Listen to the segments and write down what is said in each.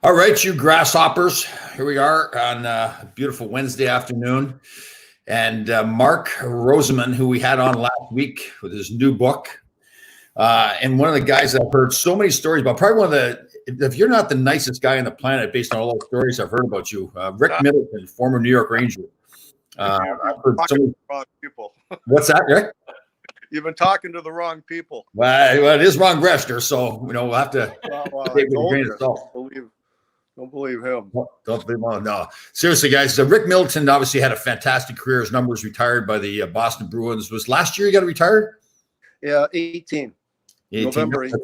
All right, you grasshoppers. Here we are on a beautiful Wednesday afternoon. And Mark Roseman, who we had on last week with his new book, and one of the guys that I've heard so many stories about, probably one of the, if you're not the nicest guy on the planet based on all those stories I've heard about you, Rick Middleton, former New York Ranger. I've heard so many, wrong people. What's that, Rick? You've been talking to the wrong people. Well, it is Ron Greshner, so we'll have to take it with a grain of salt. Don't believe him. Don't believe him. No, seriously, guys. Rick Middleton obviously had a fantastic career. His number was retired by the Boston Bruins. Was last year he got retired? Yeah, 18. November 18.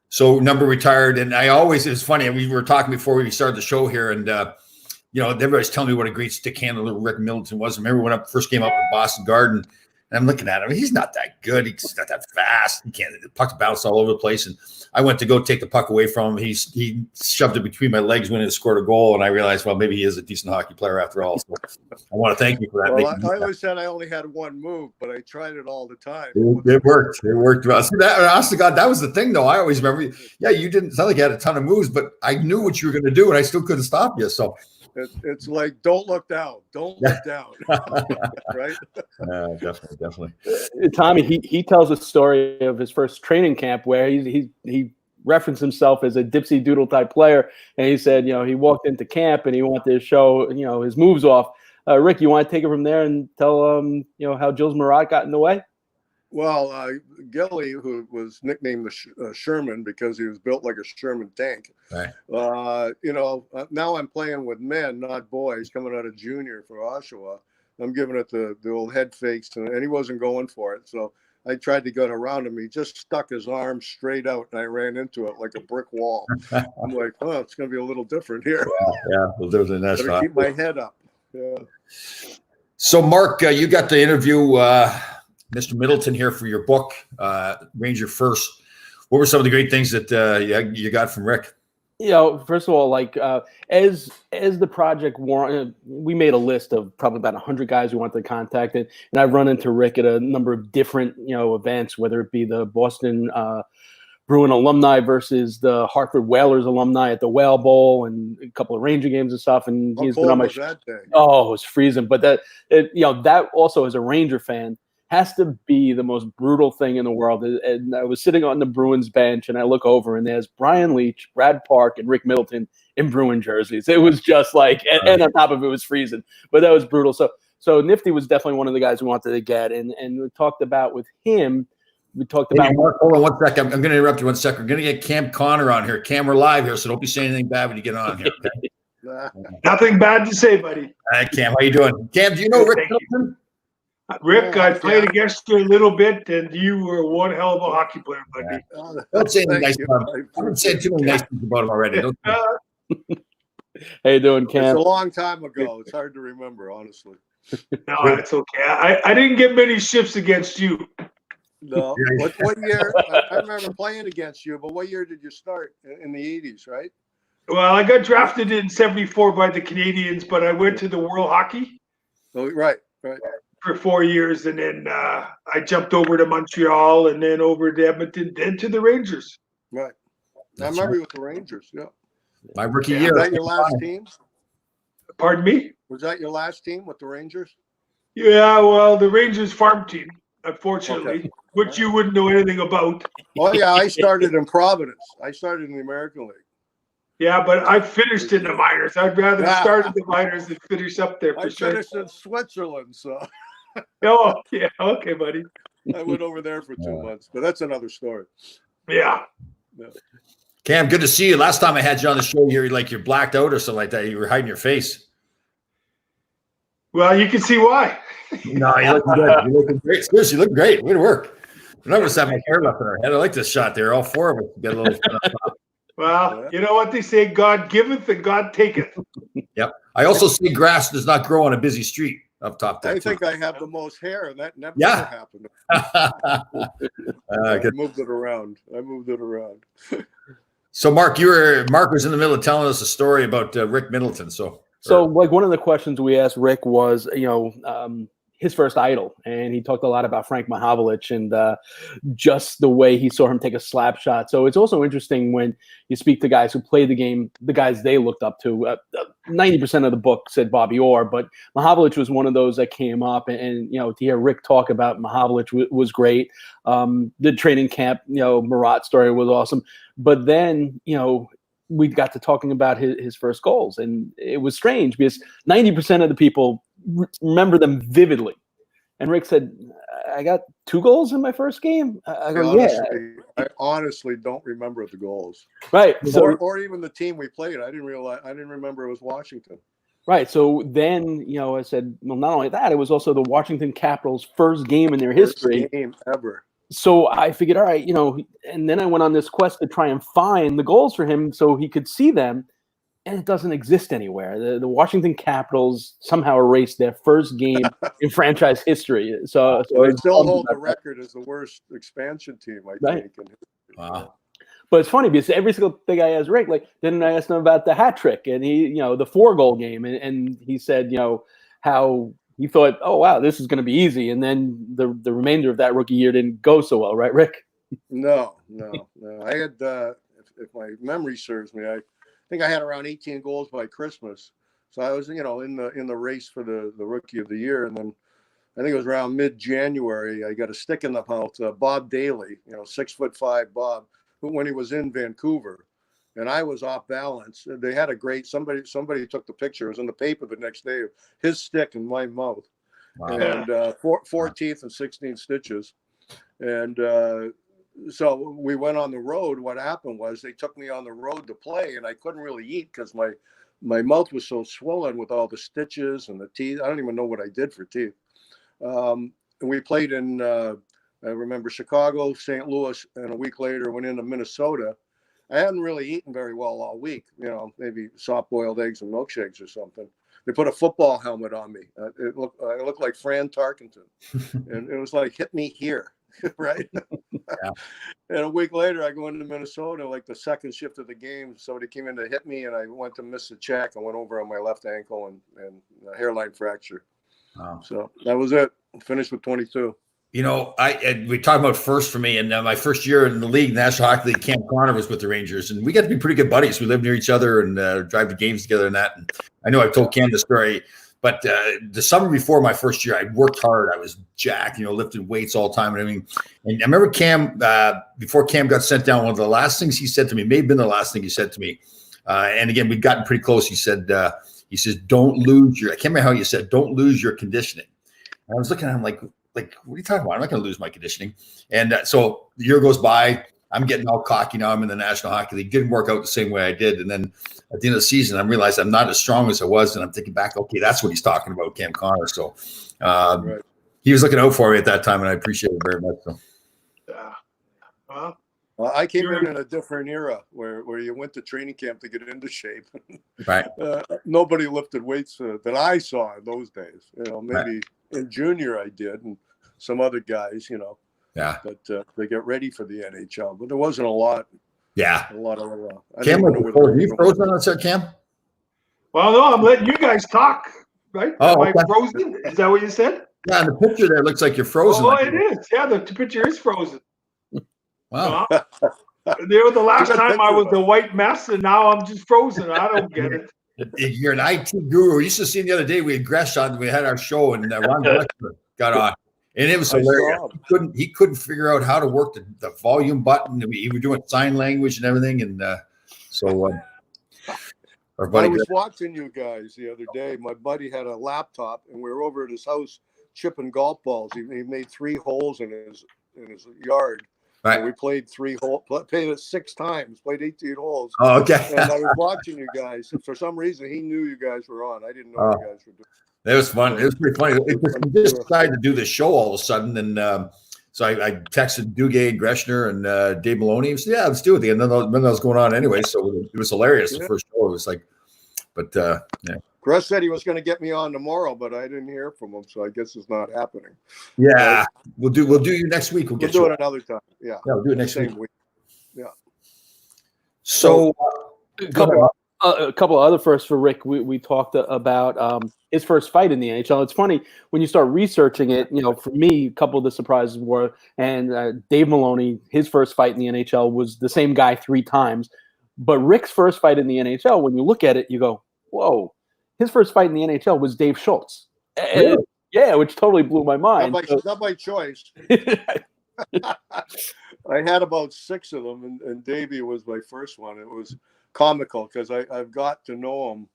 So number retired, and it's funny. We were talking before we started the show here, and everybody's telling me what a great stick handler Rick Middleton was. I remember when I first came up with Boston Garden. And I'm looking at him. He's not that good. He's not that fast. The puck's bounced all over the place. And I went to go take the puck away from him. He shoved it between my legs when he scored a goal. And I realized, well, maybe he is a decent hockey player after all. So I want to thank you for that. Well, I always said I only had one move, but I tried it all the time. It worked. It worked well. See, honest to God, that was the thing, though. I always remember, you didn't sound like you had a ton of moves, but I knew what you were going to do, and I still couldn't stop you. So it's like, don't look down. Don't look down. Right? Definitely. Tommy, he tells a story of his first training camp where he referenced himself as a dipsy doodle type player, and he said, he walked into camp and he wanted to show, his moves off. Rick, you want to take it from there and tell how Jules Marat got in the way? Well, Gilly, who was nicknamed the Sherman because he was built like a Sherman tank. Right. Now I'm playing with men, not boys, coming out of junior for Oshawa. I'm giving it the old head fakes, and he wasn't going for it. So I tried to get around him. He just stuck his arm straight out, and I ran into it like a brick wall. I'm like, it's going to be a little different here. Yeah. Well, there's a nice Better keep my head up. Yeah. So, Mark, you got the interview Mr. Middleton here for your book, Ranger First. What were some of the great things that you got from Rick? First of all, as the project warranted, we made a list of probably about 100 guys we wanted to contact, and I've run into Rick at a number of different events, whether it be the Boston Bruin alumni versus the Hartford Whalers alumni at the Whale Bowl and a couple of Ranger games and stuff. And he's been on my show. Oh, it was freezing. But that also, as a Ranger fan, has to be the most brutal thing in the world. And I was sitting on the Bruins bench, and I look over, and there's Brian Leach, Brad Park, and Rick Middleton in Bruin jerseys. It was just and on top of it was freezing. But that was brutal. So Nifty was definitely one of the guys we wanted to get. And we talked about with him. We talked about. Hey, Mark, hold on one second. I'm going to interrupt you 1 second. We're going to get Cam Connor on here. Cam, we're live here, so don't be saying anything bad when you get on here. Okay? Nothing bad to say, buddy. All right, Cam, how you doing? Cam, do you know Rick Middleton? Rick, I played against you a little bit, and you were one hell of a hockey player, buddy. Don't say anything nice about him. I've been saying too many nice things about him already. How you doing, Cam? It's a long time ago. It's hard to remember, honestly. No, that's okay. I didn't get many shifts against you. No. What year? I remember playing against you, but what year did you start? In the 80s, right? Well, I got drafted in 74 by the Canadians, but I went to the World Hockey. Oh, right. For 4 years, and then I jumped over to Montreal, and then over to Edmonton, then to the Rangers. Right. I remember you with the Rangers. Yeah. My rookie year. Was that your last team? Pardon me? Was that your last team with the Rangers? Yeah, well, the Rangers farm team, unfortunately, which you wouldn't know anything about. Oh, yeah, I started in Providence. I started in the American League. Yeah, but I finished in the minors. I'd rather start in the minors than finish up there. I finished in Switzerland, so. Oh, yeah. Okay, buddy. I went over there for 2 months, but that's another story. Yeah. Cam, good to see you. Last time I had you on the show, you're blacked out or something like that. You were hiding your face. Well, you can see why. No, you're looking good. You're looking great. Seriously, you look great. Way to work. None of us have my hair left in our head. I like this shot there. All four of us get a little. Well, you know what they say: God giveth and God taketh. Yep. I also see grass does not grow on a busy street up top there. I think I have the most hair, and that never happened. I moved it around. So, Mark, Mark was in the middle of telling us a story about Rick Middleton. So one of the questions we asked Rick was, his first idol, and he talked a lot about Frank Mahavlich and just the way he saw him take a slap shot. So it's also interesting when you speak to guys who played the game, the guys they looked up to. 90% of the book said Bobby Orr, but Mahavlich was one of those that came up, and to hear Rick talk about Mahavlich was great. The training camp, Marat story was awesome. But then, we got to talking about his first goals, and it was strange because 90% of the people remember them vividly. And Rick said, I got 2 goals in my first game. I go, I honestly don't remember the goals. Right. Or even the team we played. I didn't remember it was Washington. Right. So then, I said, well, not only that, it was also the Washington Capitals' first game in their history. First game ever. So I figured, all right, and then I went on this quest to try and find the goals for him so he could see them. And it doesn't exist anywhere. The Washington Capitals somehow erased their first game in franchise history. So they still hold the record as the worst expansion team, I think. Wow. But it's funny because every single thing I asked Rick, then I asked him about the hat trick and he, the 4-goal game. And he said, how he thought, oh, wow, this is going to be easy. And then the remainder of that rookie year didn't go so well, right, Rick? No. I had, if my memory serves me, I think I had around 18 goals by Christmas. So I was, in the race for the rookie of the year. And then I think it was around mid-January, I got a stick in the mouth, Bob Daly, 6'5" Bob, when he was in Vancouver. And I was off balance. They had a great, somebody took the picture. It was in the paper the next day of his stick in my mouth. Wow. And 4 teeth and 16 stitches. And so we went on the road. What happened was they took me on the road to play, and I couldn't really eat because my mouth was so swollen with all the stitches and the teeth. I don't even know what I did for teeth. And we played in, I remember, Chicago, St. Louis, and a week later went into Minnesota. I hadn't really eaten very well all week, maybe soft-boiled eggs and milkshakes or something. They put a football helmet on me. I looked like Fran Tarkenton. And it was like, hit me here. Right. Yeah. And a week later, I go into Minnesota, like the second shift of the game. Somebody came in to hit me, and I went to miss the check. I went over on my left ankle and a hairline fracture. Wow. So that was it. Finished with 22. We talked about first for me, and my first year in the league, National Hockey League, Cam Connor was with the Rangers, and we got to be pretty good buddies. We lived near each other and drive to games together and that. And I know I've told Cam the story. But the summer before my first year, I worked hard. I was jacked, lifting weights all the time and everything. And I remember Cam, before Cam got sent down, one of the last things he said to me, may have been the last thing he said to me. And again, we'd gotten pretty close. He said, don't lose I can't remember how you said, don't lose your conditioning. And I was looking at him like, what are you talking about? I'm not going to lose my conditioning. And so the year goes by. I'm getting all cocky now. I'm in the National Hockey League. Didn't work out the same way I did. And then at the end of the season, I realized I'm not as strong as I was. And I'm thinking back, okay, that's what he's talking about, Cam Connor. So right. He was looking out for me at that time, and I appreciate it very much. So. Well, I came in a different era where you went to training camp to get into shape. Right. Nobody lifted weights that I saw in those days. Maybe in junior I did, and some other guys, Yeah. But they get ready for the NHL. But there wasn't a lot. Yeah. A lot of. Cam, were you frozen on that, Cam? Well, no, I'm letting you guys talk. Right? Oh, Am I frozen? Is that what you said? Yeah, in the picture there, it looks like you're frozen. Oh, it is. Yeah, the picture is frozen. Wow. The last time I was a white mess, and now I'm just frozen. I don't get it. You're an IT guru. We used to see the other day, we had Gresh on, we had our show, and Ron got on. And it was hilarious. He couldn't figure out how to work the volume button. He was doing sign language and everything. And our buddy, I was watching you guys the other day. My buddy had a laptop, and we were over at his house chipping golf balls. He made 3 holes in his yard. Right. And we played 3 holes. Played it 6 times. Played 18 holes. Oh, okay. And I was watching you guys. And for some reason, he knew you guys were on. I didn't know you guys were doing. It was fun. It was pretty funny. We just decided to do this show all of a sudden, and so I texted Duguay and Greshner and Dave Maloney. He said, "Yeah, let's do it." And then that was going on anyway, so it was hilarious. The first show, it was like, but yeah. Gress said he was going to get me on tomorrow, but I didn't hear from him, so I guess it's not happening. Yeah, we'll do you next week. We'll do it another time. Yeah, we'll do it next week. Yeah. So, A couple of other firsts for Rick. We talked about his first fight in the NHL. It's funny when you start researching it. For me, a couple of the surprises were, and Dave Maloney, his first fight in the NHL was the same guy 3 times. But Rick's first fight in the NHL, when you look at it, you go, "Whoa!" His first fight in the NHL was Dave Schultz. Really? Yeah, which totally blew my mind. Not by choice. I had about 6 of them, and Davey was my first one. It was comical because I've got to know him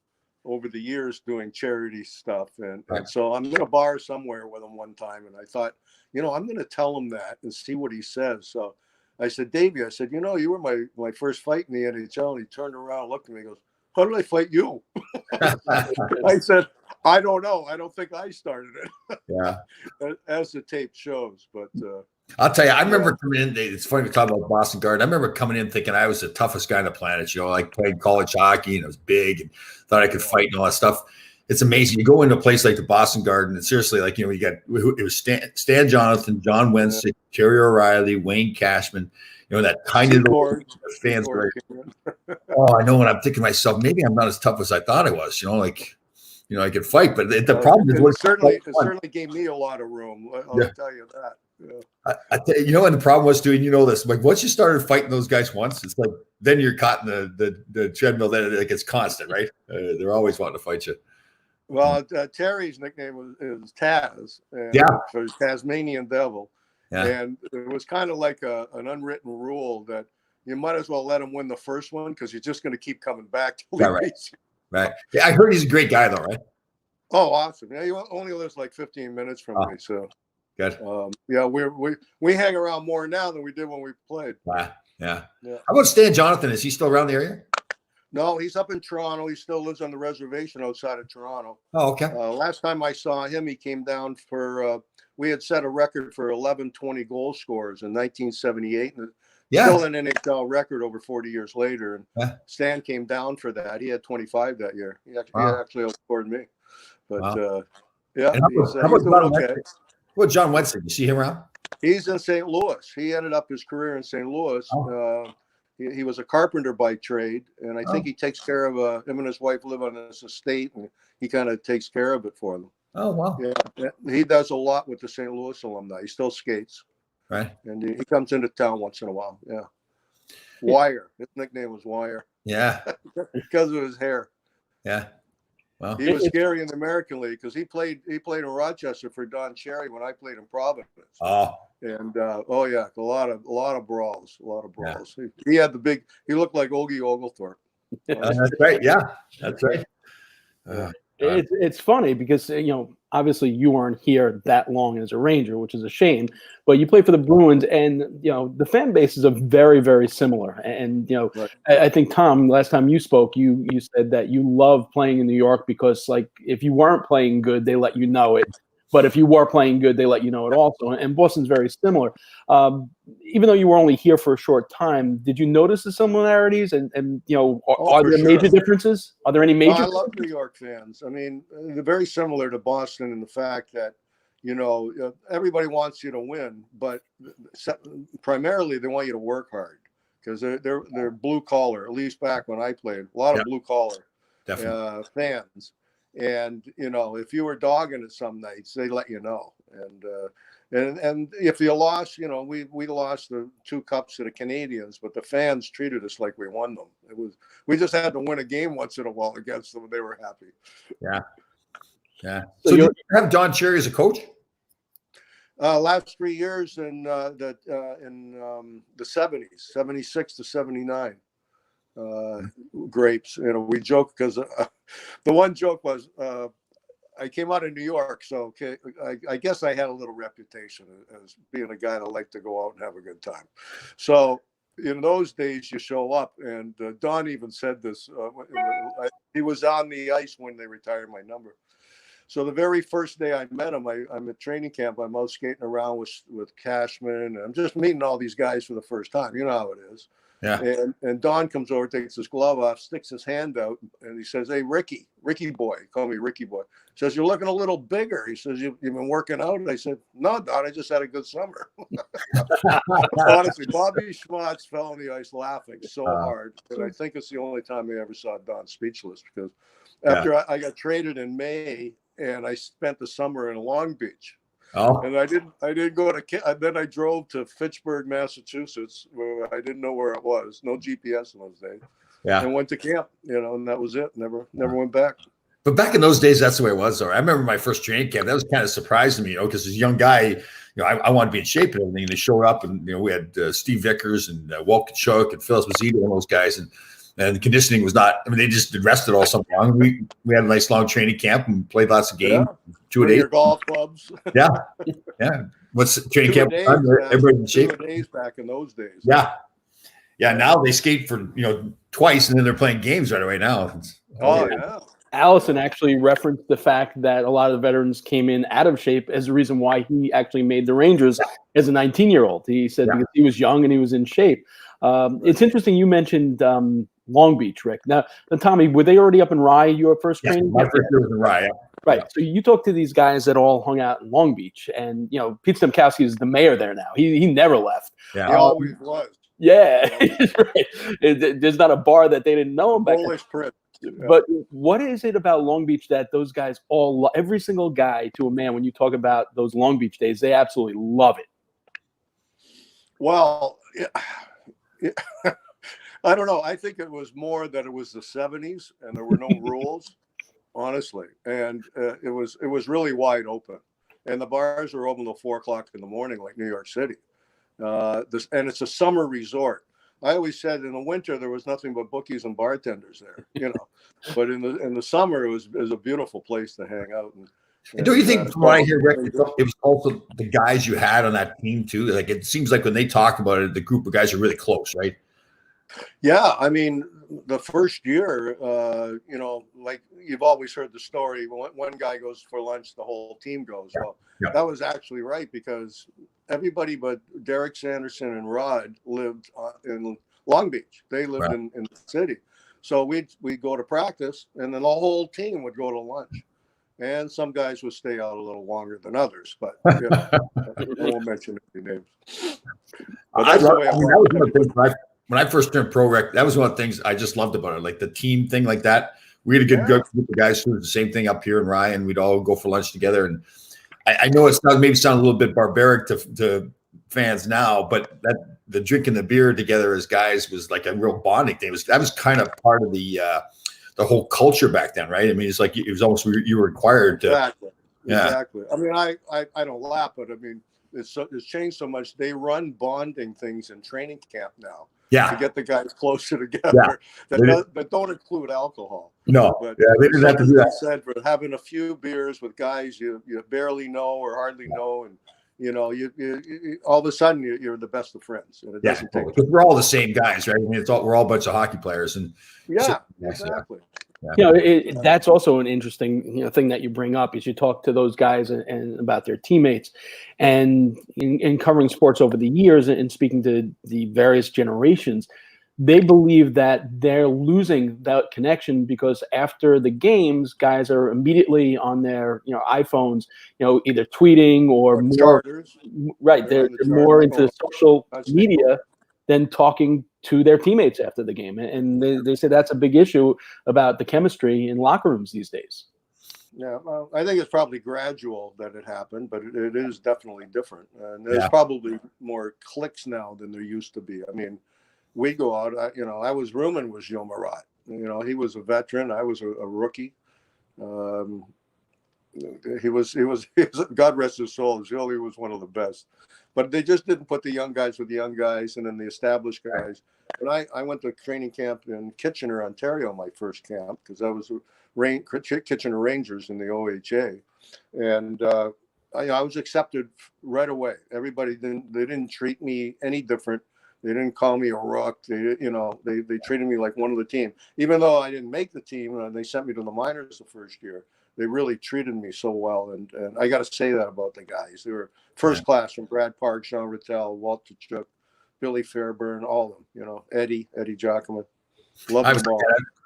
over the years doing charity stuff. And so I'm in a bar somewhere with him one time, and I thought, I'm going to tell him that and see what he says. So I said, Davey, I said, you were my first fight in the NHL. And he turned around and looked at me and goes, how did I fight you? I said, I don't know. I don't think I started it. Yeah. As the tape shows. But I'll tell you, I remember coming in. It's funny to talk about Boston Garden. I remember coming in thinking I was the toughest guy on the planet. I played college hockey and I was big and thought I could fight and all that stuff. It's amazing. You go into a place like the Boston Garden, and seriously, it was Stan Jonathan, John Winston, Terry O'Reilly, Wayne Cashman. That kind of fans. I know. And I'm thinking to myself, maybe I'm not as tough as I thought I was. I could fight, but the problem is, it certainly gave me a lot of room. I'll tell you that. Yeah. And the problem was doing, this, like once you started fighting those guys once, it's like then you're caught in the treadmill. Then it's constant, right? They're always wanting to fight you. Well, Terry's nickname is Taz. So he's Tasmanian Devil. Yeah. And it was kind of like an unwritten rule that you might as well let him win the first one because you're just going to keep coming back. Right. Yeah, I heard he's a great guy, though, right? Oh, awesome. Yeah, he only lives like 15 minutes from me. So good. We hang around more now than we did when we played. Yeah. How about Stan Jonathan? Is he still around the area? No, he's up in Toronto. He still lives on the reservation outside of Toronto. Oh, okay. Last time I saw him, he came down for we had set a record for 11-20 goal scorers in 1978. And still an NHL record over 40 years later. And Stan came down for that. He had 25 that year. He actually outscored me. But he's doing okay. Well, John Wenson, you see him around? He's in St. Louis. He ended up his career in St. Louis. He was a carpenter by trade, and I think he takes care of him and his wife live on this estate, and he kind of takes care of it for them. Oh, wow. Yeah, he does a lot with the St. Louis alumni. He still skates. Right. And he comes into town once in a while. Yeah. Wire. His nickname was Wire. Yeah. Because of his hair. Yeah. Well, he was scary in the American League because he played in Rochester for Don Cherry when I played in Providence. Oh. And a lot of brawls. He had he looked like Ogie Oglethorpe. That's right. Yeah. That's right. It's funny because obviously you weren't here that long as a Ranger, which is a shame. But you played for the Bruins, and the fan bases are very, very similar. And right. I think Tom, last time you spoke, you said that you love playing in New York because if you weren't playing good, they let you know it. But if you were playing good, they let you know it also. And Boston's very similar. Even though you were only here for a short time, did you notice the similarities? And are there major differences? Are there any major? I love New York fans. I mean, they're very similar to Boston in the fact that, everybody wants you to win, but primarily they want you to work hard because they're blue collar. At least back when I played, a lot of blue collar fans. And if you were dogging it some nights, they let you know. And if you lost, we lost the 2 cups to the Canadians, but the fans treated us like we won them. We just had to win a game once in a while against them, and they were happy. Yeah. So you have Don Cherry as a coach? Last 3 years in the 70s, 76 to 79. Grapes. We joke because the one joke was I came out of New York, so I guess I had a little reputation as being a guy that liked to go out and have a good time. So in those days, you show up, and Don even said this. He was on the ice when they retired my number. So the very first day I met him, I'm at training camp. I'm out skating around with Cashman, and I'm just meeting all these guys for the first time. You know how it is. Yeah. And Don comes over, takes his glove off, sticks his hand out, and he says, "Hey, Ricky." Ricky Boy. He called me Ricky Boy. He says, you're looking a little bigger. He says, you've been working out. And I said, no, Don, I just had a good summer. Honestly, Bobby Schwartz fell on the ice laughing so hard. And I think it's the only time I ever saw Don speechless, because after I got traded in May and I spent the summer in Long Beach. Oh. And I didn't go to, then I drove to Fitchburg, Massachusetts, where I didn't know where it was. No GPS in those days. Yeah. And went to camp, and that was it. Never went back. But back in those days, that's the way it was, though. I remember my first training camp. That was kind of surprising to me, because as a young guy, I wanted to be in shape and everything. And they showed up, and we had Steve Vickers and Walt Kachuk and Phil Esposito and those guys, and the conditioning was not. I mean, they just rested all summer long. We had a nice long training camp and played lots of games. 2 a day. Your golf clubs. Yeah. What's training camp? Everybody's in shape. 2 days back in those days. Yeah. Now they skate for twice, and then they're playing games right away now. Yeah. Allison actually referenced the fact that a lot of the veterans came in out of shape as the reason why he actually made the Rangers as a 19-year-old. He said because he was young and he was in shape. It's interesting you mentioned Long Beach, Rick. Now, Tommy, were they already up in Rye, your first training? My first year was in Rye. Right. So you talk to these guys that all hung out in Long Beach, and Pete Stemkowski is the mayor there now. He never left. Yeah. He always was. Yeah, right. There's not a bar that they didn't know him back then. Yeah. But what is it about Long Beach that those guys every single guy to a man, when you talk about those Long Beach days, they absolutely love it? Well, I don't know. I think it was more that it was the 70s and there were no rules, honestly. And it was really wide open. And the bars were open till 4 o'clock in the morning, like New York City. And it's a summer resort. I always said in the winter there was nothing but bookies and bartenders there, But in the summer it was a beautiful place to hang out. And don't you think, from what I hear, Rick, it was also the guys you had on that team too? Like, it seems like when they talk about it, the group of guys are really close, right? Yeah, I mean, the first year, like you've always heard the story. When one guy goes for lunch, the whole team goes. Well, that was actually right, because everybody but Derek Sanderson and Rod lived in Long Beach. They lived in the city. So we'd go to practice, and then the whole team would go to lunch. And some guys would stay out a little longer than others, but I won't mention any names. But that's the way it worked. When I first turned pro, Rick, that was one of the things I just loved about it, like the team thing like that. We had a good group of guys who did the same thing up here in Ryan. We'd all go for lunch together. And I know it's maybe sound a little bit barbaric to fans now, but the drinking the beer together as guys was like a real bonding thing. That was kind of part of the whole culture back then, right? I mean, it's like it was almost you were required to. Exactly. I mean, I don't laugh, but I mean, it's changed so much. They run bonding things in training camp now. Yeah. To get the guys closer together that don't include alcohol. No. But they didn't have to do that. Said for having a few beers with guys you barely know or hardly know, and you all of a sudden you're the best of friends. And it doesn't take. We're all the same guys, right? I mean, we're all a bunch of hockey players, and exactly. That's also an interesting thing that you bring up is you talk to those guys and about their teammates, and in covering sports over the years and speaking to the various generations, they believe that they're losing that connection because after the games, guys are immediately on their iPhones, either tweeting or more charters. Right, they're more into social media than talking to their teammates after the game. And they say that's a big issue about the chemistry in locker rooms these days. Yeah, well, I think it's probably gradual that it happened, but it is definitely different. And there's probably more cliques now than there used to be. I mean, we go out, I was rooming with Gilles Marat. He was a veteran. I was a rookie. He was God rest his soul. Gilles, he was one of the best. But they just didn't put the young guys with the young guys and then the established guys. And I went to training camp in Kitchener, Ontario, my first camp, because I was Kitchener Rangers in the OHA. And I was accepted right away. Everybody didn't treat me any different. They didn't call me a rook. They treated me like one of the team. Even though I didn't make the team, and they sent me to the minors the first year, they really treated me so well. And I got to say that about the guys. They were first class, from Brad Park, Jean Rattel, Walt Kachuk, Billy Fairburn, all of them. Eddie Giacomo. Love them all.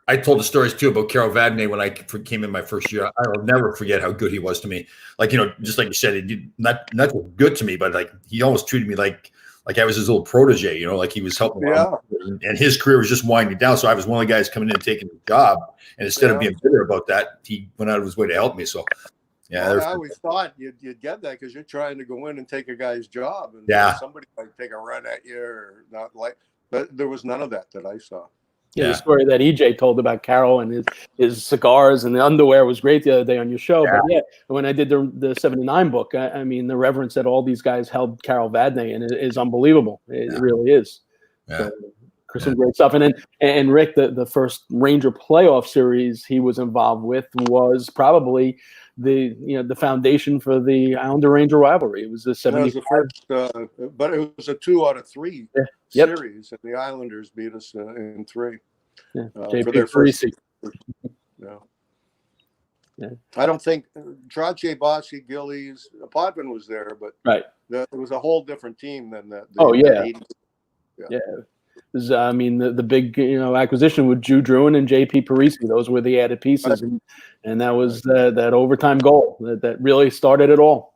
I told the stories too about Carol Vadnais when I came in my first year. I will never forget how good he was to me. Like, just like you said, he did not just good to me, but like he almost treated me like I was his little protege, like he was helping me out. And his career was just winding down. So I was one of the guys coming in and taking the job. And instead of being bitter about that, he went out of his way to help me. So yeah. Well, I always thought you'd get that because you're trying to go in and take a guy's job, and somebody might take a run at you or not like. But there was none of that I saw. Yeah, the story that EJ told about Carol and his cigars and the underwear was great the other day on your show. Yeah. But when I did the 79 book, I mean, the reverence that all these guys held Carol Vadnais and it is unbelievable. It really is. Yeah. So, some great stuff. And then Rick, the first Ranger playoff series he was involved with was probably the foundation for the Islander Ranger rivalry. It was the 75. But it was a 2 out of 3 series, and the Islanders beat us in 3 for their first. I don't think Trache, Bossy, Gillies, Potvin was there, but it was a whole different team than that. It was, I mean, the big acquisition with Drew Druin and JP Parisi. Those were the added pieces, and that was that overtime goal that really started it all.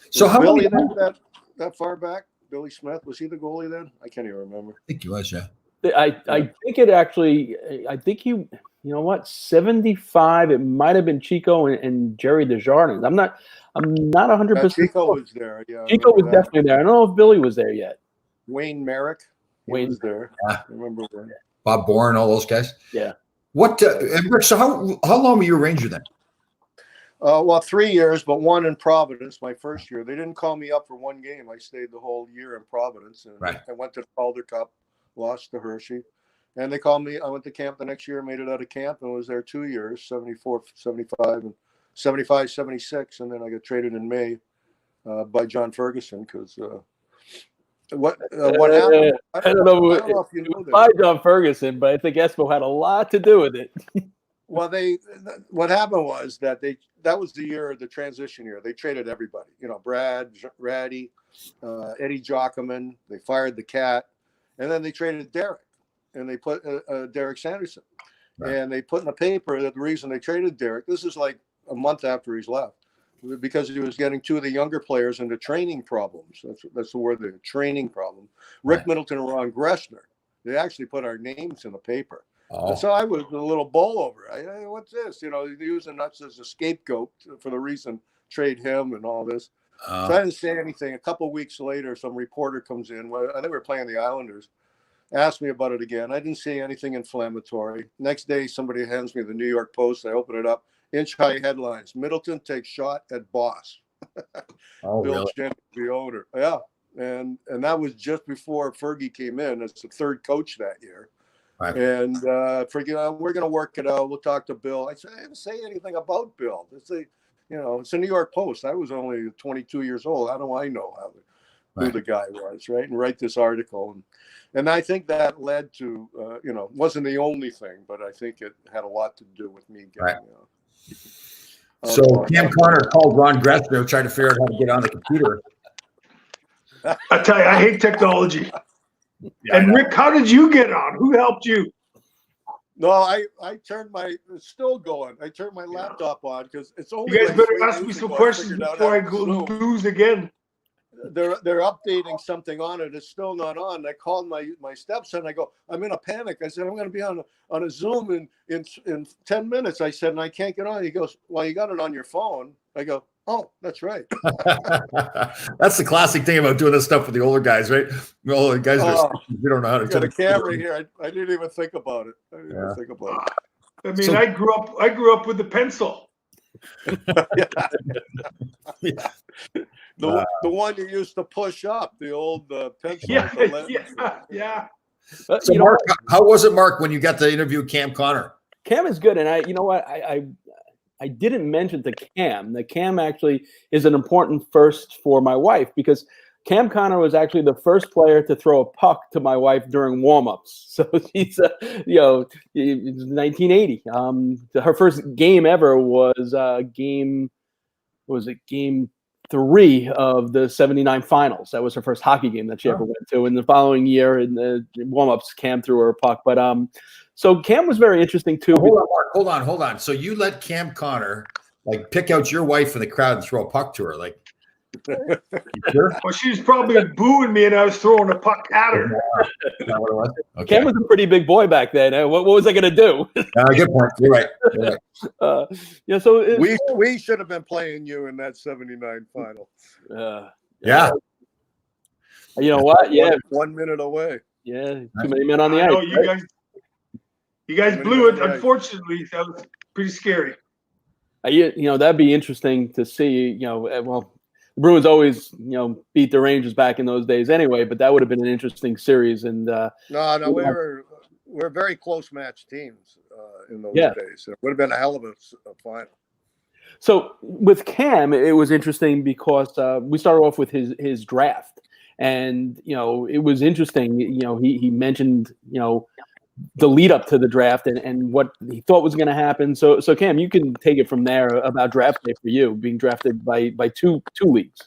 So how Billy that far back? Billy Smith, was he the goalie then? I can't even remember. I think he was, yeah. I think it actually. I think he. You know what? 75. It might have been Chico and Jerry Desjardins. I'm not 100%. Chico was there. Yeah. Chico was definitely there. I don't know if Billy was there yet. Wayne Merrick. Wayne was there. Yeah. I remember when. Bob Bourne, all those guys. Yeah. What? Rick, so how long were you a Ranger then? Well, 3 years, but 1 in Providence. My first year, they didn't call me up for 1 game. I stayed the whole year in Providence, and I went to the Calder Cup, lost to Hershey, and they called me. I went to camp the next year, made it out of camp, and was there 2 years, 74, 75, and 75, 76, and then I got traded in May by John Ferguson because. What happened? I don't know if you know by John Ferguson, but I think Espo had a lot to do with it. Well, what happened was that was the year, the transition year. They traded everybody. Brad, Ratty, Eddie Jockman. They fired the Cat, and then they traded Derek, and they put Derek Sanderson, and they put in the paper that the reason they traded Derek. This is like a month after he's left. Because he was getting 2 of the younger players into training problems. That's the word, the training problem. Rick Middleton and Ron Gressner. They actually put our names in the paper. And so I was a little bowl over. What's this? Using us as a scapegoat for the reason trade him and all this. So I didn't say anything. A couple of weeks later, some reporter comes in. I think we were playing the Islanders. Asked me about it again. I didn't say anything inflammatory. Next day, somebody hands me the New York Post. I open it up. Inch-high headlines. Middleton takes shot at boss. Bill Chen, the owner. Yeah. And that was just before Fergie came in as the third coach that year. Right. And we're going to work it out. We'll talk to Bill. I said, I didn't say anything about Bill. It's a New York Post. I was only 22 years old. How do I know who the guy was, right? And write this article. And I think that led to, wasn't the only thing, but I think it had a lot to do with me getting So Cam Connor called Ron Gressner, tried to figure out how to get on the computer. I tell you, I hate technology. And Rick, how did you get on? Who helped you? No, I turned it's still going. I turned my laptop on because it's only. You guys better ask me some questions before I go lose again. They're updating something on it. It's still not on. I called my stepson. I go, I'm in a panic. I said, I'm going to be on a Zoom in 10 minutes. I said, and I can't get on. He goes, well, you got it on your phone. I go, oh, that's right. That's the classic thing about doing this stuff with the older guys, right? All the guys we don't know how to got a camera here. I didn't even think about it. I mean, I grew up with the pencil. The one you used to push up, the old pencil. Yeah. So, Mark, how was it, Mark, when you got to interview Cam Connor? Cam is good, and I didn't mention to Cam that Cam actually is an important first for my wife because Cam Connor was actually the first player to throw a puck to my wife during warmups. So she's, 1980. Her first game ever was game 3 of the 79 finals. That was her first hockey game that she ever went to. And the following year in the warmups, Cam threw her a puck. But So Cam was very interesting too. Hold on, Mark. Hold on. So you let Cam Connor like pick out your wife in the crowd and throw a puck to her, like. You sure? Well, she was probably booing me, and I was throwing a puck at her. Is that what it was? Okay. Cam was a pretty big boy back then. What was I going to do? Good point. You're right. Yeah. So we should have been playing you in that '79 final. Yeah. You know what? Yeah. 1 minute away. Yeah. Too many men on the ice. Know, you guys blew it. Unfortunately, that was pretty scary. You know, that'd be interesting to see. You know, well, the Bruins always, beat the Rangers back in those days anyway. But that would have been an interesting series. And no, we're very close match teams in those days. It would have been a hell of a final. So with Cam, it was interesting because we started off with his draft, and it was interesting. He mentioned the lead up to the draft and what he thought was going to happen. So Cam, you can take it from there about draft day for you, being drafted by two leagues.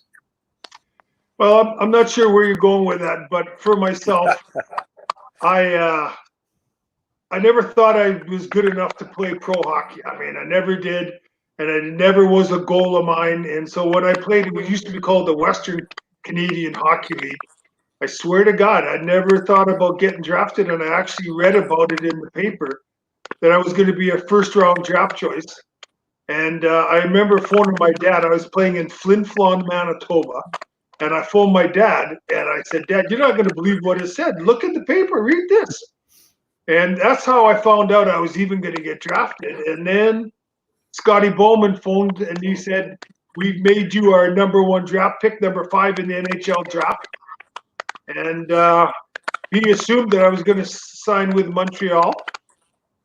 Well, I'm not sure where you're going with that, but for myself, I never thought I was good enough to play pro hockey. I mean, I never did, and it never was a goal of mine. And so when I played, it used to be called the Western Canadian Hockey League. I swear to God, I never thought about getting drafted, and I actually read about it in the paper that I was going to be a first-round draft choice. And I remember phoning my dad. I was playing in Flin Flon, Manitoba, and I phoned my dad, and I said, "Dad, you're not going to believe what it said. Look at the paper. Read this." And that's how I found out I was even going to get drafted. And then Scotty Bowman phoned, and he said, "We've made you our number 1 draft pick, number 5 in the NHL draft." And he assumed that I was going to sign with Montreal,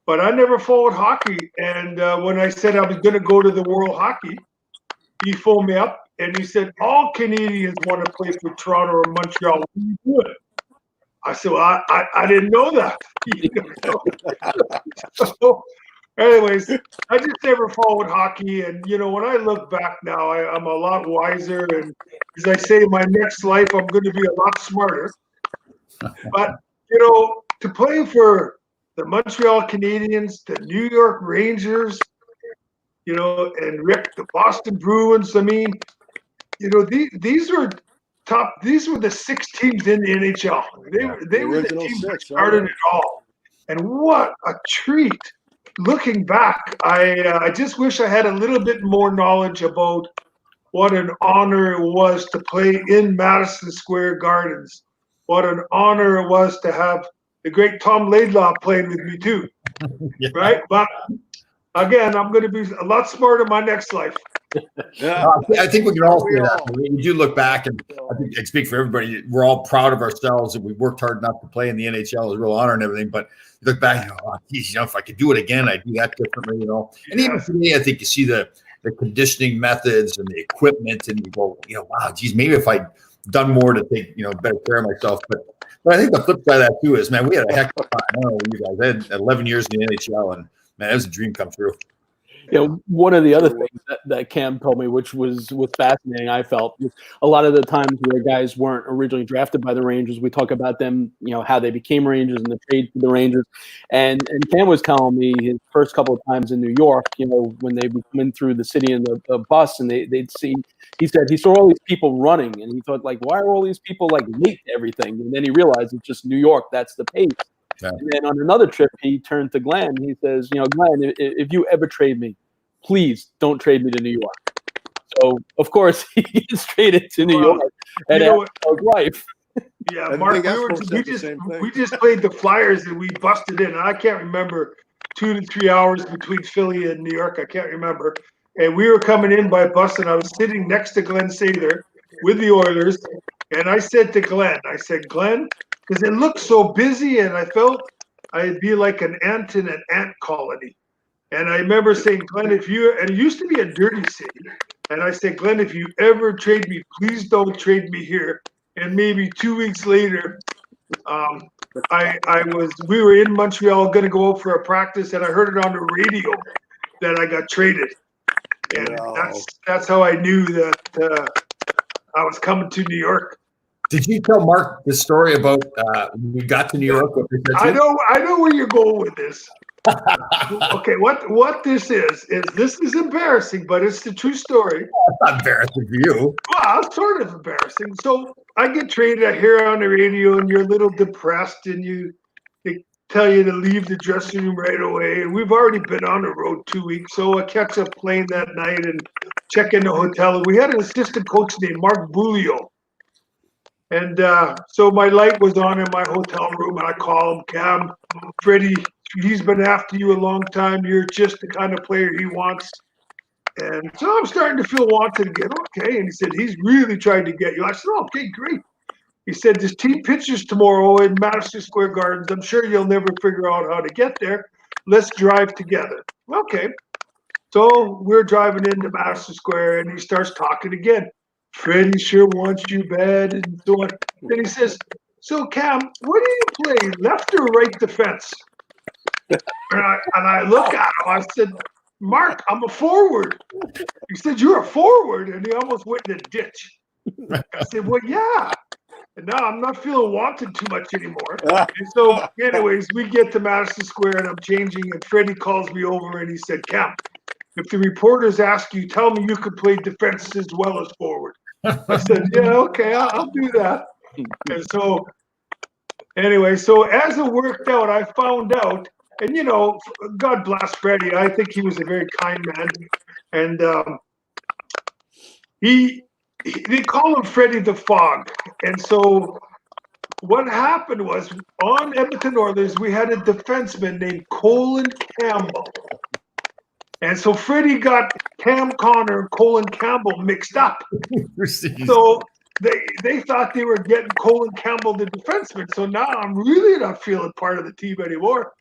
but I never followed hockey. And when I said I was going to go to the World Hockey, he phoned me up and he said, "All Canadians want to play for Toronto or Montreal. What do you do?" I said, "Well, I didn't know that." So, anyways, I just never followed hockey. And, when I look back now, I'm a lot wiser. And as I say, in my next life, I'm going to be a lot smarter. But, to play for the Montreal Canadiens, the New York Rangers, and Rick, the Boston Bruins, I mean, these were top. These were the 6 teams in the NHL. They were the teams that started it all. And what a treat. Looking back, I just wish I had a little bit more knowledge about what an honor it was to play in Madison Square Gardens. What an honor it was to have the great Tom Laidlaw playing with me too, right? But again, I'm going to be a lot smarter in my next life. Yeah, I think we can all say that. We do look back, and I think I speak for everybody. We're all proud of ourselves, and we worked hard enough to play in the NHL. It was a real honor and everything. But you look back, geez, if I could do it again, I'd do that differently, And even for me, I think you see the conditioning methods and the equipment, and you go, wow, geez, maybe if I'd done more to take, better care of myself. But I think the flip side of that too is, man, we had a heck of a time. I don't know what you guys had 11 years in the NHL, and man, it was a dream come true. One of the other things that Cam told me, which was fascinating, I felt, was a lot of the times where guys weren't originally drafted by the Rangers, we talk about them, how they became Rangers and the trade for the Rangers. And Cam was telling me his first couple of times in New York, when they would come in through the city in the bus and they'd see, he said he saw all these people running and he thought, like, why are all these people like late to everything? And then he realized it's just New York, that's the pace. Yeah. And then on another trip, he turned to Glenn. He says, Glenn, if you ever trade me, please don't trade me to New York. So, of course, he gets traded to New York and his wife. Yeah, Mark, we just played the Flyers and we busted in. I can't remember 2 to 3 hours between Philly and New York. I can't remember. And we were coming in by bus, and I was sitting next to Glenn Sather with the Oilers. And I said to Glenn, Glenn, because it looked so busy, and I felt I'd be like an ant in an ant colony. And I remember saying, Glenn, and it used to be a dirty city. And I said, Glenn, if you ever trade me, please don't trade me here. And maybe 2 weeks later, we were in Montreal going to go out for a practice, and I heard it on the radio that I got traded. And that's how I knew that I was coming to New York. Did you tell Mark the story about when we got to New York? What they said to you? I know where you're going with this. Okay, what this is this is embarrassing, but it's the true story. It's not embarrassing for you. Well, it's sort of embarrassing. So I get traded. I hear on the radio, and you're a little depressed, and they tell you to leave the dressing room right away. And we've already been on the road 2 weeks, so I catch a plane that night and check in the hotel. And we had an assistant coach named Mark Bulio. And so my light was on in my hotel room, and I call him, Cam, Freddie, he's been after you a long time. You're just the kind of player he wants. And so I'm starting to feel wanted again. Okay. And he said, he's really trying to get you. I said, oh, okay, great. He said, this team pitches tomorrow in Madison Square Gardens. I'm sure you'll never figure out how to get there. Let's drive together. Okay. So we're driving into Madison Square, and he starts talking again. Freddie sure wants you bad, and so on. Then he says, so Cam, what do you play, left or right defense? And I look at him. I said, Mark, I'm a forward. He said, you're a forward? And he almost went in a ditch. I said, well, yeah. And now I'm not feeling wanted too much anymore. And so anyways, we get to Madison Square, and I'm changing, and Freddie calls me over, and he said, Cam, if the reporters ask you, tell me you could play defense as well as forward. I said, yeah, okay, I'll do that. And so anyway, so as it worked out, I found out, and God bless Freddie. I think he was a very kind man. And they call him Freddie the Fog. And so what happened was, on Edmonton Oilers, we had a defenseman named Colin Campbell. And so Freddie got Cam Connor and Colin Campbell mixed up. So they thought they were getting Colin Campbell the defenseman. So now I'm really not feeling part of the team anymore.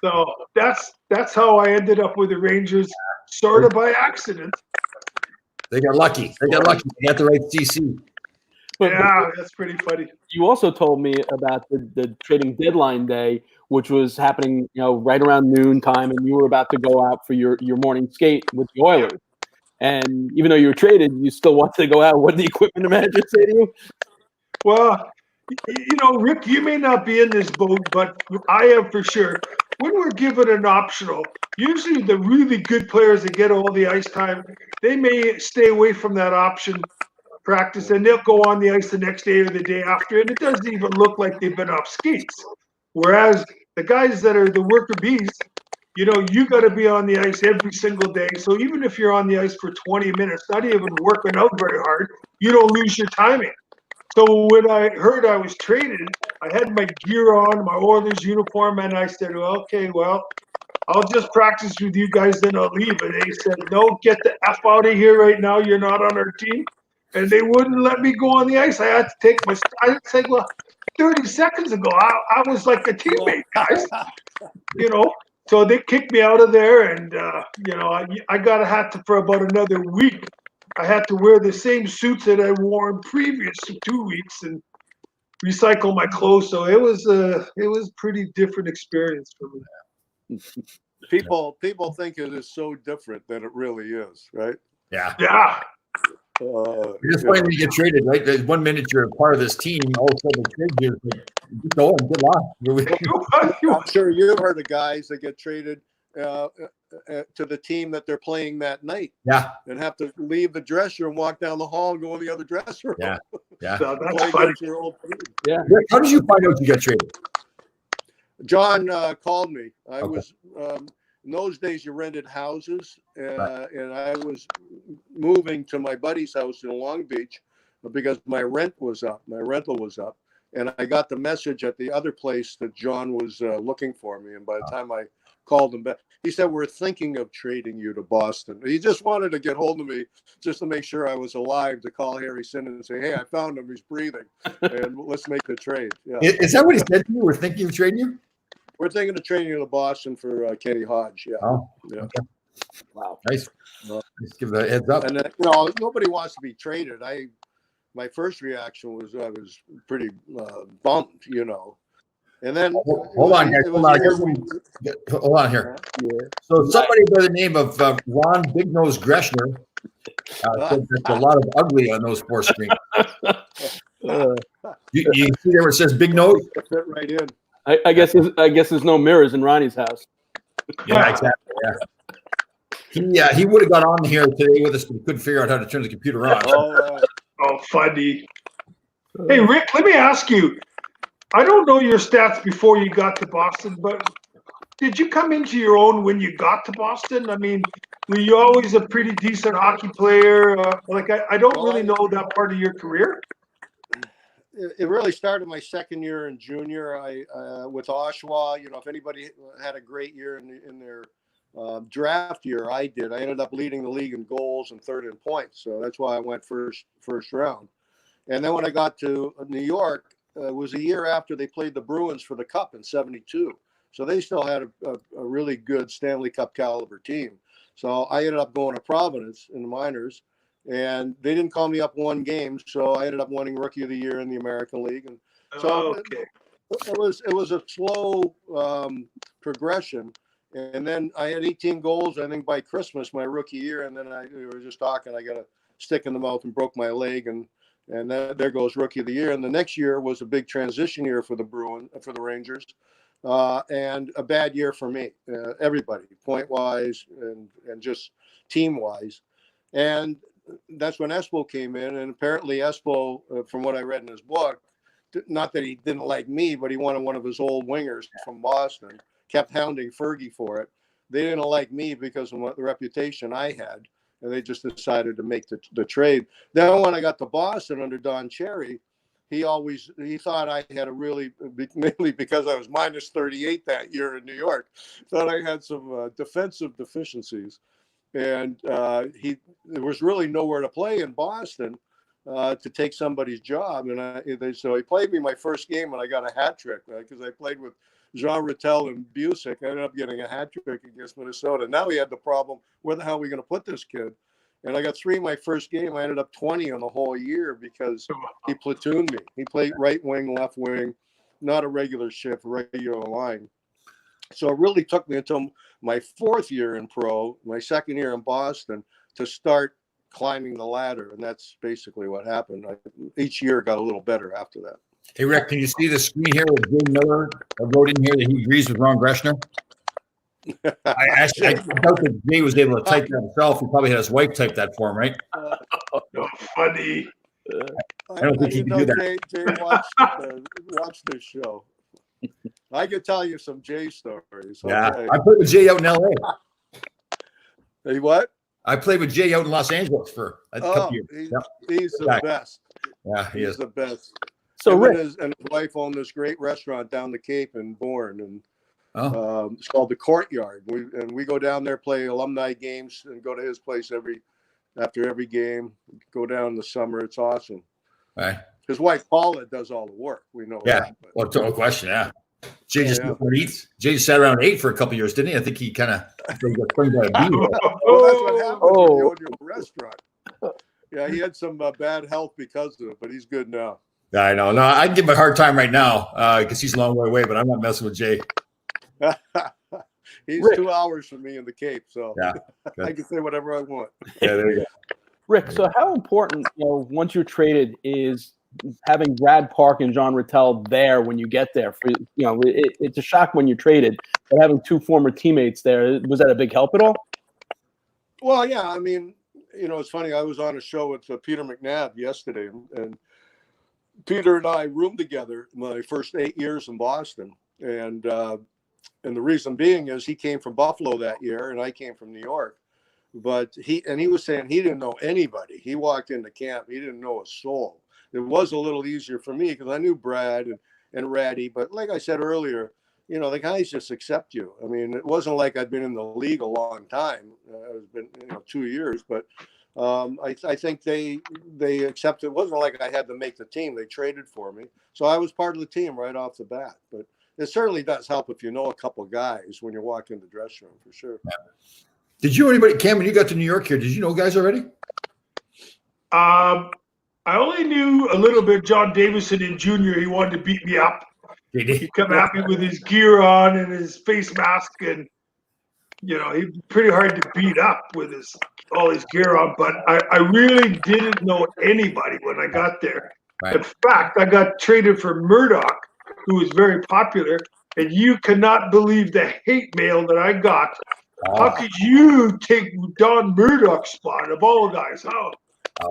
So that's how I ended up with the Rangers, sort of by accident. They got lucky. They got the right CC. Yeah, that's pretty funny. You also told me about the trading deadline day, which was happening, right around noon time, and you were about to go out for your morning skate with the Oilers. And even though you were traded, you still wanted to go out. What did the equipment manager say to you? Well, Rick, you may not be in this boat, but I am for sure. When we're given an optional, usually the really good players that get all the ice time, they may stay away from that option practice, and they'll go on the ice the next day or the day after, and it doesn't even look like they've been off skates. Whereas the guys that are the worker bees, you got to be on the ice every single day. So even if you're on the ice for 20 minutes, not even working out very hard, you don't lose your timing. So when I heard I was traded, I had my gear on, my Oilers uniform, and I said, okay, well, I'll just practice with you guys, then I'll leave. And they said, no, get the F out of here right now. You're not on our team. And they wouldn't let me go on the ice. I had to take I said, well, 30 seconds ago, I was like a teammate, guys. So they kicked me out of there, and I got a hat for about another week. I had to wear the same suits that I wore in previous 2 weeks and recycle my clothes. So it was a pretty different experience for me. People think it is so different than it really is, right? Yeah. Yeah. It's funny when you get traded, right? There's 1 minute you're a part of this team, all of a sudden they trade you. Just go and good luck. I'm sure you've heard of guys that get traded to the team that they're playing that night. Yeah. And have to leave the dressing room, walk down the hall, and go in the other dressing room. Yeah. Yeah. So that's funny. Yeah. How did you find out you got traded? John called me. I was in those days you rented houses, and I was moving to my buddy's house in Long Beach because my rental was up, and I got the message at the other place that John was looking for me. And by the time I called him back, he said, we're thinking of trading you to Boston. He just wanted to get hold of me just to make sure I was alive, to call Harry Sinnen and say, hey, I found him, he's breathing, and let's make the trade. Yeah. Is that what he said to you? We're thinking of trading you? We're thinking of trading you to Boston for Kenny Hodge. Yeah. Oh, yeah. Okay. Wow. Nice. Let's give the heads up. And nobody wants to be traded. My first reaction was I was pretty bummed, And then hold on, guys. Hold on here. Yeah. So somebody by the name of Ron Big Nose Greshner said there's a lot of ugly on those four screens. You see there where it says Big Nose? Fit right in. I guess there's no mirrors in Ronnie's house. Yeah, exactly. Yeah. He would have got on here today with us, but he couldn't figure out how to turn the computer on. Oh, funny. Hey, Rick, let me ask you. I don't know your stats before you got to Boston, but did you come into your own when you got to Boston? I mean, were you always a pretty decent hockey player? I don't really know that part of your career. It really started my second year in junior. I with Oshawa. If anybody had a great year in their draft year, I did. I ended up leading the league in goals and third in points, so that's why I went first round. And then when I got to New York, it was a year after they played the Bruins for the Cup in '72. So they still had a really good Stanley Cup caliber team. So I ended up going to Providence in the minors, and they didn't call me up one game. So I ended up winning Rookie of the Year in the American League. And so it was a slow progression. And then I had 18 goals, I think, by Christmas, my rookie year. And then we were just talking, I got a stick in the mouth and broke my leg. And there goes Rookie of the Year. And the next year was a big transition year for the Rangers. And a bad year for me, everybody, point-wise and just team-wise. And that's when Espo came in. And apparently Espo, from what I read in his book, not that he didn't like me, but he wanted one of his old wingers from Boston, kept hounding Fergie for it. They didn't like me because of the reputation I had, and they just decided to make the trade. Then when I got to Boston under Don Cherry, he thought I had mainly because I was minus 38 that year in New York, thought I had some defensive deficiencies. And there was really nowhere to play in Boston to take somebody's job. And so he played me my first game, and I got a hat trick because I played with Jean Rattel and Busick. I ended up getting a hat trick against Minnesota. Now he had the problem, where the hell are we going to put this kid? And I got 3 my first game. I ended up 20 on the whole year because he platooned me. He played right wing, left wing, not a regular shift, regular line. So it really took me until my 4th year in pro, my 2nd year in Boston, to start climbing the ladder. And that's basically what happened. Each year got a little better after that. Hey, Rick, can you see the screen here with Jay Miller? I wrote in here that he agrees with Ron Greshner. I doubt that Jay was able to type that himself. He probably had his wife type that for him, right? Funny. I don't think he can do that. Jay watched this show. I could tell you some Jay stories. Yeah, I played with Jay out in L.A. Hey, what? I played with Jay out in Los Angeles for a couple years. He's the best. Yeah, he is the best. So Rick Rick, and his wife own this great restaurant down the Cape in Bourne, and it's called the Courtyard. We go down there, play alumni games, and go to his place after every game. Go down in the summer. It's awesome. Right. His wife Paula does all the work. We know. Yeah. That, no question. Yeah. Jay just eats. Jay just sat around and ate for a couple of years, didn't he? I think he kind of got spring by a bee. that's what happens when you own your restaurant. Yeah, he had some bad health because of it, but he's good now. I know. No, I'd give him a hard time right now because he's a long way away, but I'm not messing with Jay. He's Rick. 2 hours from me in the Cape, so Yeah, I can say whatever I want. Yeah, there you go. Rick, so how important, once you're traded, is having Brad Park and Jean Rattel there when you get there? It's a shock when you're traded, but having 2 former teammates there, was that a big help at all? Well, yeah. I mean, it's funny. I was on a show with Peter McNabb yesterday, and Peter and I roomed together my first 8 years in Boston, and the reason being is he came from Buffalo that year, and I came from New York. But he was saying he didn't know anybody. He walked into camp, he didn't know a soul. It was a little easier for me because I knew Brad and Ratty. But like I said earlier, the guys just accept you. I mean, it wasn't like I'd been in the league a long time. It's been 2 years, but I think they accepted. It wasn't like I had to make the team. They traded for me, so I was part of the team right off the bat. But it certainly does help if you know a couple of guys when you walk in the dressing room, for sure. Yeah. Did you know anybody, Cam, when you got to New York here, did you know guys already? I only knew a little bit John Davison in junior. He wanted to beat me up. He'd come at me with his gear on and his face mask, and he'd pretty hard to beat up with all his gear on. But I really didn't know anybody when I got there. Right. In fact, I got traded for Murdoch, who was very popular, and you cannot believe the hate mail that I got. How could you take Don Murdoch's spot of all guys? How?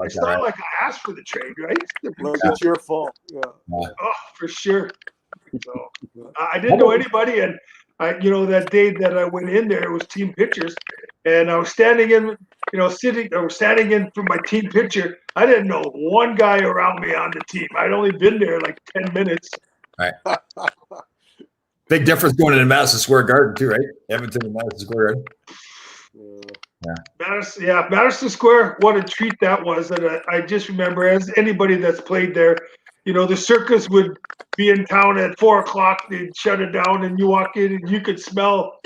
It's not like I asked for the trade, right? Look, it's your fault. Yeah. Oh, for sure. So I didn't know anybody, and that day that I went in there, it was team pictures, and I was standing in, standing in for my team picture. I didn't know one guy around me on the team. I'd only been there like 10 minutes. Right. Big difference going into Madison Square Garden too, right? Edmonton and Madison Square Garden. Madison Square, what a treat that was. And I just remember, as anybody that's played there, the circus would be in town at 4:00. They'd shut it down, and you walk in, and you could smell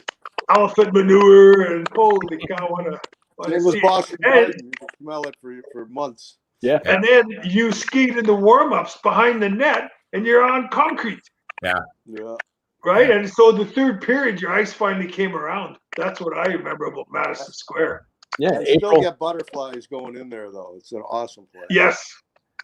elephant manure. And holy cow, what a It was Boston Garden. You could smell it for months. Yeah. And then you skate in the warm-ups behind the net, and you're on concrete. Yeah. Right? And so the third period, your ice finally came around. That's what I remember about Madison Square. Yeah. You still get butterflies going in there, though. It's an awesome place. Yes.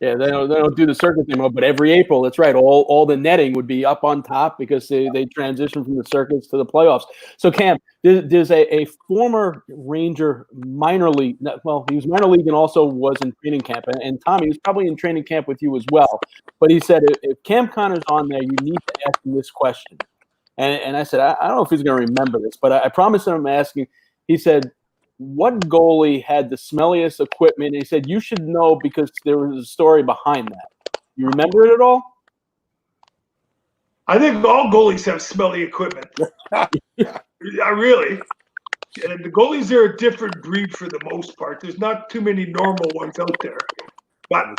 Yeah, they don't do the circus anymore, but every April, that's right. All the netting would be up on top because they transition from the circuits to the playoffs. So Cam, there's a former Ranger minor league. Well, he was minor league and also was in training camp. And Tommy was probably in training camp with you as well. But he said if Cam Connor's on there, you need to ask him this question. And I said I don't know if he's going to remember this, but I promised him I'm asking. He said, what goalie had the smelliest equipment? And he said, you should know because there was a story behind that. You remember it at all? I think all goalies have smelly equipment. Really. And the goalies are a different breed for the most part. There's not too many normal ones out there. But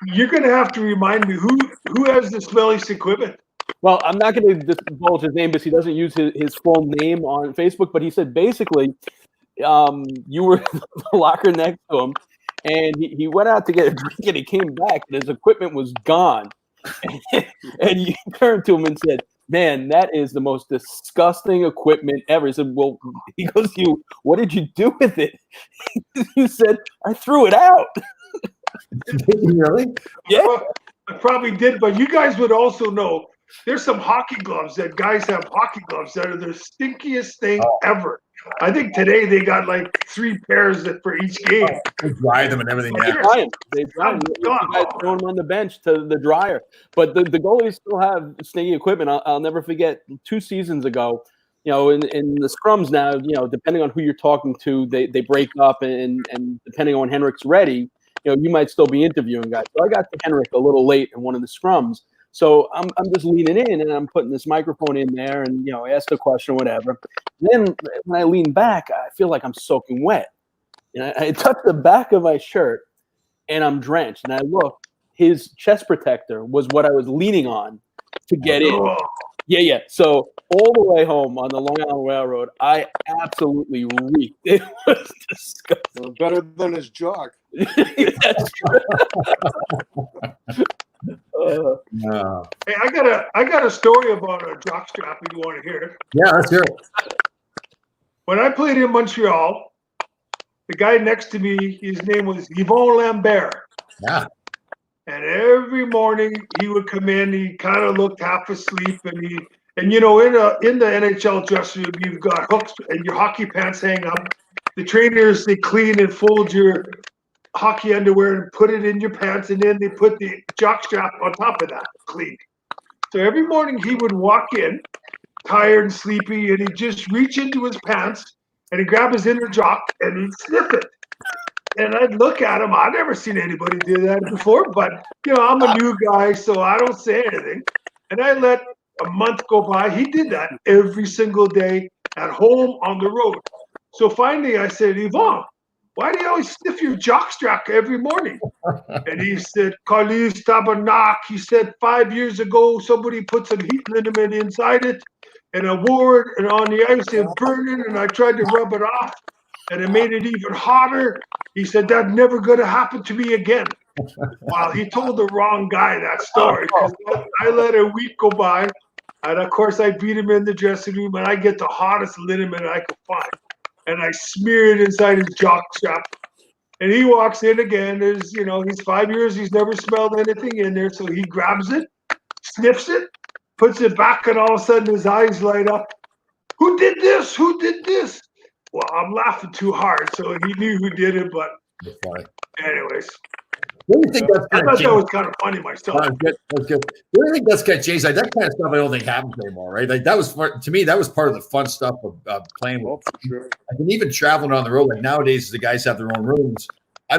you're going to have to remind me who has the smelliest equipment. Well, I'm not going to divulge his name because he doesn't use his full name on Facebook, but he said basically you were in the locker next to him, and he went out to get a drink, and he came back, and his equipment was gone. And you turned to him and said, man, that is the most disgusting equipment ever. He said, well, he goes to you, what did you do with it? You said, I threw it out. Really? Yeah. I probably did, but you guys would also know there's some hockey gloves that guys have hockey gloves that are the stinkiest thing ever. I think today they got like 3 pairs for each game. They dry them and everything. They dry them. You guys throw them on the bench to the dryer. But the goalies still have stinky equipment. I'll never forget 2 seasons ago, in the scrums now, depending on who you're talking to, they break up and depending on when Henrik's ready, you might still be interviewing guys. So I got to Henrik a little late in one of the scrums. So I'm just leaning in and I'm putting this microphone in there and, ask the question, whatever. Then when I lean back, I feel like I'm soaking wet. And I touch the back of my shirt and I'm drenched. And I look, his chest protector was what I was leaning on to get in. Yeah. So all the way home on the Long Island Railroad, I absolutely reeked. It was disgusting. Better than his jock. That's true. Hey, I got a story about a jockstrap if you want to hear it. Yeah, let's hear it. When I played in Montreal, the guy next to me, his name was Yvon Lambert. Yeah. And every morning he would come in, he kind of looked half asleep, and in the NHL dressing room, you've got hooks and your hockey pants hang up. The trainers, they clean and fold your hockey underwear and put it in your pants, and then they put the jock strap on top of that, clean. So every morning he would walk in, tired and sleepy, and he'd just reach into his pants and he'd grab his inner jock and he'd sniff it. And I'd look at him. I've never seen anybody do that before, but I'm a new guy, so I don't say anything. And I let a month go by. He did that every single day at home on the road. So finally I said, Yvon, why do you always sniff your jockstrap every morning? And he said, Carlis Tabernac. He said 5 years ago, somebody put some heat liniment inside it, and I wore it, and on the ice it burned it, and I tried to rub it off, and it made it even hotter. He said, that's never going to happen to me again. Well, he told the wrong guy that story, because I let a week go by, and of course I beat him in the dressing room, and I get the hottest liniment I could find. And I smear it inside his jock strap. And he walks in again. There's, he's 5 years. He's never smelled anything in there. So he grabs it, sniffs it, puts it back, and all of a sudden his eyes light up. Who did this? Who did this? Well, I'm laughing too hard. So he knew who did it. But anyways. What do you think that's I thought that was kind of funny myself. That's good. What do you think that's kind of changed? Like that kind of stuff, I don't think happens anymore, right? Like that was to me, that was part of the fun stuff of playing with. For sure. I mean, even traveling on the road. Like nowadays, the guys have their own rooms. I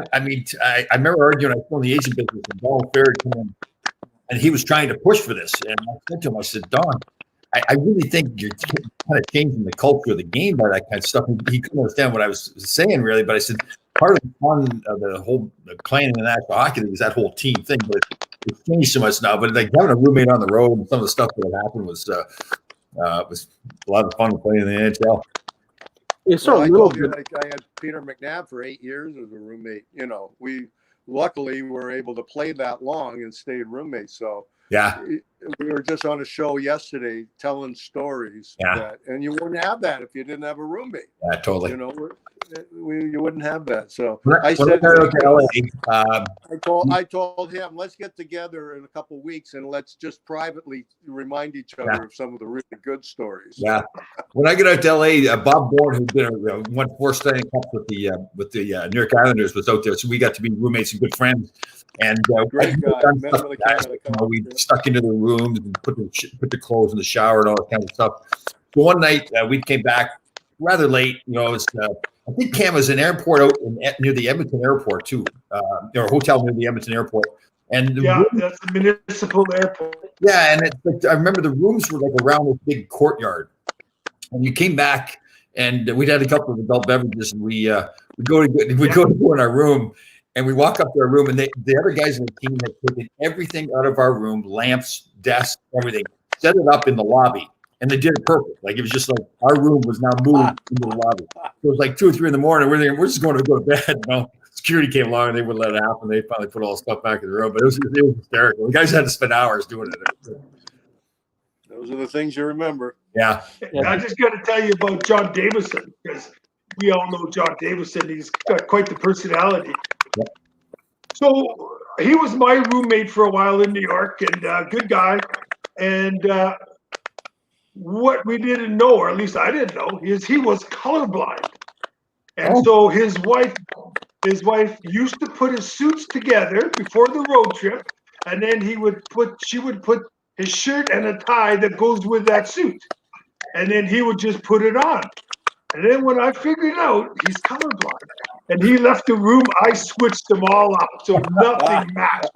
remember arguing. I was in the Asian business, and Don Ferry came in, and he was trying to push for this. And I said to him, I said, Don, I really think you're kind of changing the culture of the game by that kind of stuff. And he couldn't understand what I was saying, really. But I said, part of the fun of the playing in the National Hockey League is that whole team thing. But it's changed so much now. But like having a roommate on the road and some of the stuff that had happened was a lot of fun playing in the NHL. It's I told you, I had Peter McNabb for 8 years as a roommate. We luckily were able to play that long and stayed roommates. So yeah, we were just on a show yesterday telling stories. Yeah. And you wouldn't have that if you didn't have a roommate. Yeah, totally. You wouldn't have that. So I said, I told him, let's get together in a couple of weeks and let's just privately remind each other of some of the really good stories. Yeah. When I get out to LA, Bob Bourne, who's been won 4 Stanley Cups with the New York Islanders, was out there, so we got to be roommates and good friends. And great guy. We stuck into the rooms and put the clothes in the shower and all that kind of stuff. So one night we came back rather late. It was, I think Cam was an airport out near the Edmonton airport too, or a hotel near the Edmonton airport. And that's the municipal airport. Yeah, and I remember the rooms were like around this big courtyard. And you came back, and we'd had a couple of adult beverages, and we go in our room. And we walk up to our room, and the other guys in the team had taken everything out of our room, lamps, desks, everything, set it up in the lobby. And they did it perfect. Like it was just like our room was now moved into the lobby. So it was like 2 or 3 in the morning. We're thinking, we're just going to go to bed. Security came along and they wouldn't let it happen. They finally put all the stuff back in the room. But it was hysterical. The guys had to spend hours doing it. Those are the things you remember. Yeah. I just got to tell you about John Davison, because we all know John Davison. He's got quite the personality. Yeah. So he was my roommate for a while in New York, and good guy. And what we didn't know, or at least I didn't know, is he was colorblind. And so his wife used to put his suits together before the road trip, and then she would put his shirt and a tie that goes with that suit. And then he would just put it on. And then when I figured out he's colorblind and he left the room, I switched them all up so nothing matched.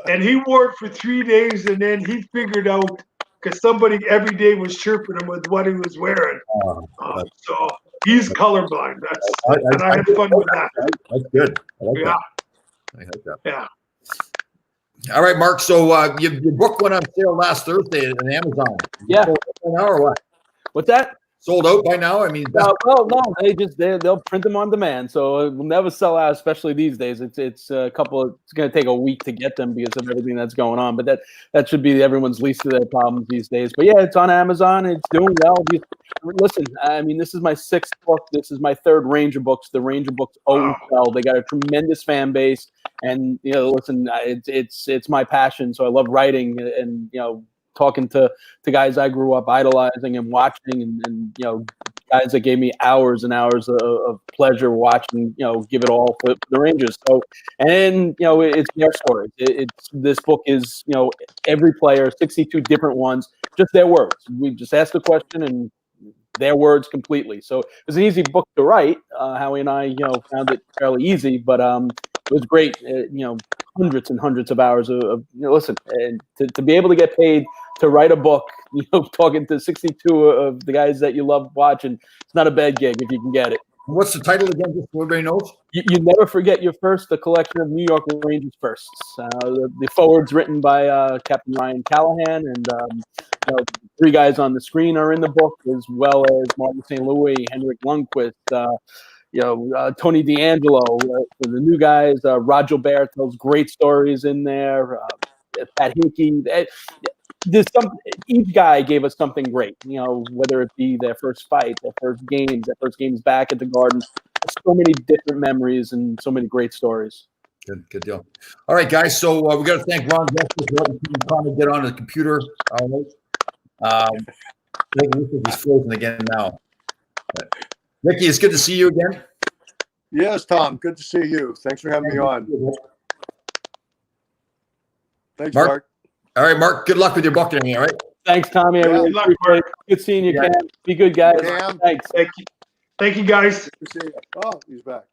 And he wore it for 3 days, and then he figured out, because somebody every day was chirping him with what he was wearing. So he's colorblind. And I had fun with that. That's good. I like that. I like that. Yeah. All right, Mark. So your book went on sale last Thursday on Amazon. Yeah. Sold out by now or what? What's that? Sold out by now? I mean, well, no, they'll print them on demand, so it will never sell out. Especially these days, it's going to take a week to get them because of everything that's going on. But that should be everyone's least of their problems these days. But yeah, it's on Amazon. It's doing well. Listen, I mean, this is my 6th book. This is my 3rd Ranger books. The Ranger books always sell. They got a tremendous fan base, and listen, it's my passion. So I love writing, and talking to guys I grew up idolizing and watching, and guys that gave me hours and hours of pleasure watching, give it all for the Rangers. So, and it's their story. This book is, every player, 62 different ones, just their words. We just asked the question and their words completely. So it was an easy book to write. Howie and I, found it fairly easy, but it was great. Hundreds and hundreds of hours of listen, and to be able to get paid to write a book, talking to 62 of the guys that you love watching, it's not a bad gig if you can get it. What's the title again, just so everybody knows? You never forget your first, a collection of New York Rangers firsts. The forward's written by Captain Ryan Callahan, and 3 guys on the screen are in the book, as well as Martin St. Louis, Henrik Lundqvist, Tony D'Angelo, the new guys. Roger Bear tells great stories in there. Pat Hickey. Each guy gave us something great, whether it be their first fight, their first games back at the Garden. so many different memories and so many great stories. Good deal. All right, guys. So we got to thank Ron Justice for helping Tom get on the computer. All right. He's frozen again now. Ricky, it's good to see you again. Yes, Tom. Good to see you. Thanks for having me on. Thanks, Mark. All right, Mark. Good luck with your bucketing. All right. Thanks, Tommy. I Yeah, really good luck, appreciate it. Mark. Good seeing you, Yeah. Cam. Be good, guys. Cam. Thanks. Thank you guys. Good to see you. Oh, he's back.